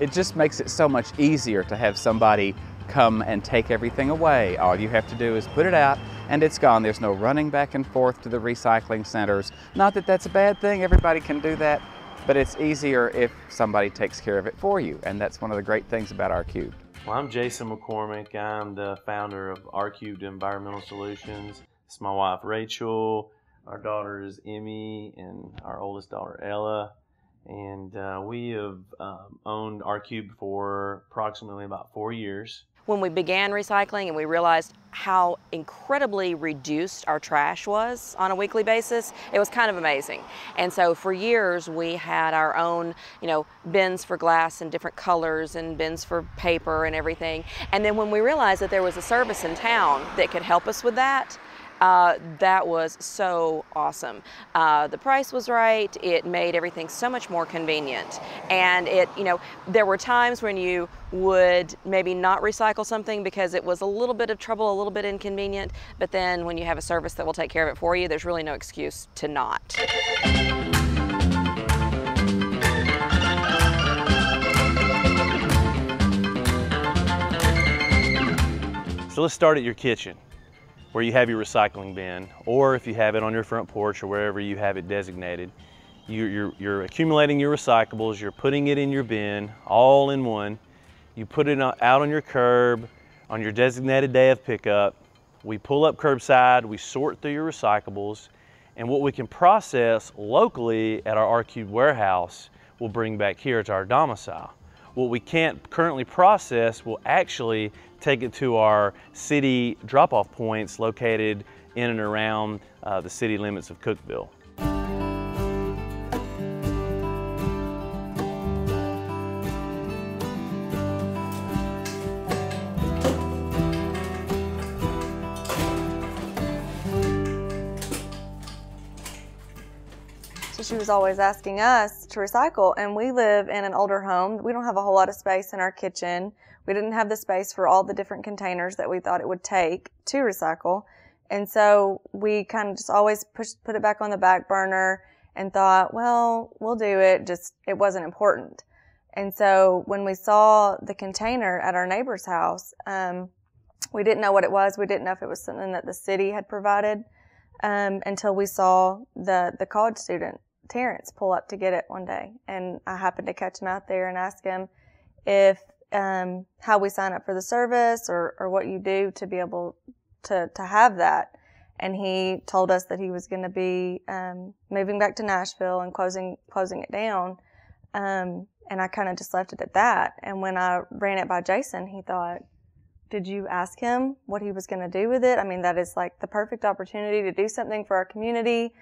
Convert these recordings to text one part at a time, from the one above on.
it just makes it so much easier to have somebody come and take everything away. All you have to do is put it out and it's gone. There's no running back and forth to the recycling centers. Not that that's a bad thing, everybody can do that, but it's easier if somebody takes care of it for you, and that's one of the great things about R-Cubed. Well, I'm Jason McCormick. I'm the founder of R-Cubed Environmental Solutions. It's my wife Rachel, our daughter is Emmy, and our oldest daughter Ella. And we have owned R-Cubed for approximately about 4 years. When we began recycling and we realized how incredibly reduced our trash was on a weekly basis, it was kind of amazing. And so for years we had our own, bins for glass in different colors and bins for paper and everything. And then when we realized that there was a service in town that could help us with that, that was so awesome. The price was right. It made everything so much more convenient. And there were times when you would maybe not recycle something because it was a little bit of trouble, a little bit inconvenient. But then when you have a service that will take care of it for you, there's really no excuse to not. So let's start at your kitchen, where you have your recycling bin, or if you have it on your front porch or wherever you have it designated. You're accumulating your recyclables, you're putting it in your bin, all in one. You put it out on your curb on your designated day of pickup. We pull up curbside, we sort through your recyclables, and what we can process locally at our R-Cubed warehouse we'll bring back here to our domicile. What we can't currently process, we'll actually take it to our city drop-off points located in and around the city limits of Cookeville. So she was always asking us to recycle, and we live in an older home. We don't have a whole lot of space in our kitchen. We didn't have the space for all the different containers that we thought it would take to recycle. And so we kind of just always put it back on the back burner and thought, well, we'll do it. Just, it wasn't important. And so when we saw the container at our neighbor's house, we didn't know what it was. We didn't know if it was something that the city had provided, until we saw the college student, Terrence, pull up to get it one day. And I happened to catch him out there and ask him if how we sign up for the service or what you do to be able to have that. And he told us that he was going to be moving back to Nashville and closing it down. And I kind of just left it at that. And when I ran it by Jason, he thought, did you ask him what he was going to do with it? I mean, that is like the perfect opportunity to do something for our community,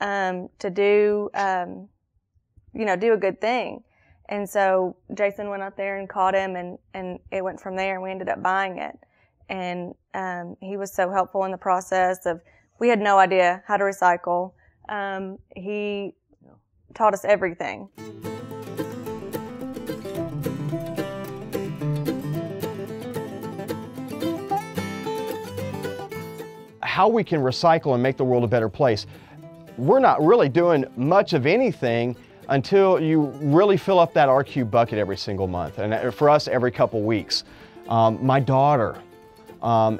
to do, do a good thing. And so Jason went out there and caught him, and it went from there, and we ended up buying it. And he was so helpful in the process of, we had no idea how to recycle. He taught us everything. How we can recycle and make the world a better place. We're not really doing much of anything until you really fill up that R-Cubed bucket every single month, and for us, every couple weeks. My daughter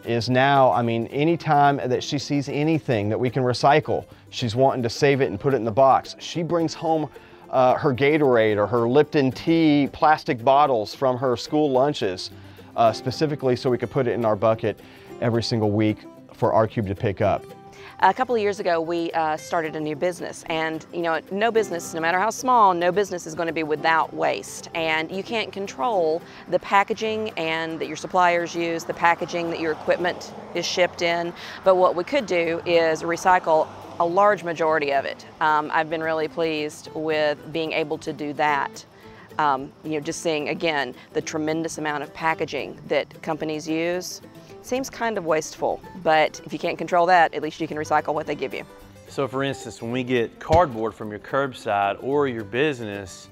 is now, anytime that she sees anything that we can recycle, she's wanting to save it and put it in the box. She brings home her Gatorade or her Lipton tea plastic bottles from her school lunches, specifically so we could put it in our bucket every single week for R-Cubed to pick up. A couple of years ago, we started a new business, and no business, no matter how small, no business is going to be without waste. And you can't control the packaging and that your suppliers use, the packaging that your equipment is shipped in. But what we could do is recycle a large majority of it. I've been really pleased with being able to do that. Just seeing again the tremendous amount of packaging that companies use. Seems kind of wasteful, but if you can't control that, at least you can recycle what they give you. So for instance, when we get cardboard from your curbside or your business,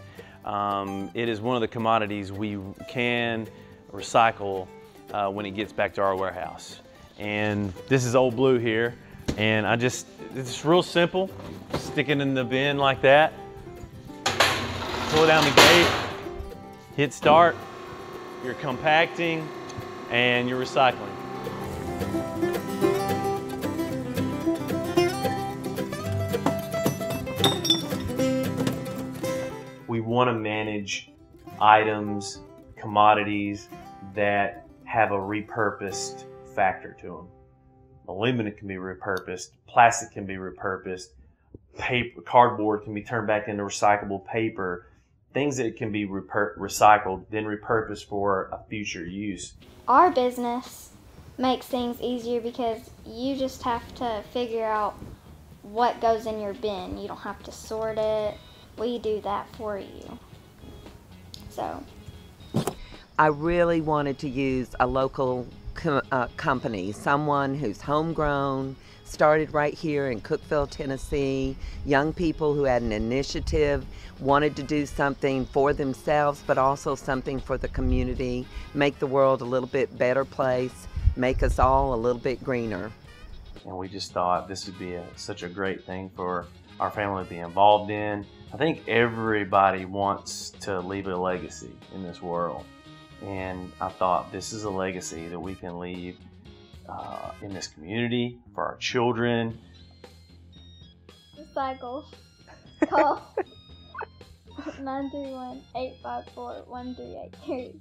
it is one of the commodities we can recycle when it gets back to our warehouse. And this is Old Blue here, and it's real simple. Stick it in the bin like that, pull it down the gate, Hit start, you're compacting, and you're recycling. We want to manage items, commodities that have a repurposed factor to them. Aluminum can be repurposed, plastic can be repurposed, paper, cardboard can be turned back into recyclable paper, things that can be recycled, then repurposed for a future use. Our business makes things easier because you just have to figure out what goes in your bin. You don't have to sort it. We do that for you. So I really wanted to use a local company, someone who's homegrown, started right here in Cookeville, Tennessee, young people who had an initiative, wanted to do something for themselves, but also something for the community, make the world a little bit better place, make us all a little bit greener. And we just thought this would be such a great thing for our family to be involved in. I think everybody wants to leave a legacy in this world. And I thought this is a legacy that we can leave in this community, for our children. recycle. Call 931-854-1383.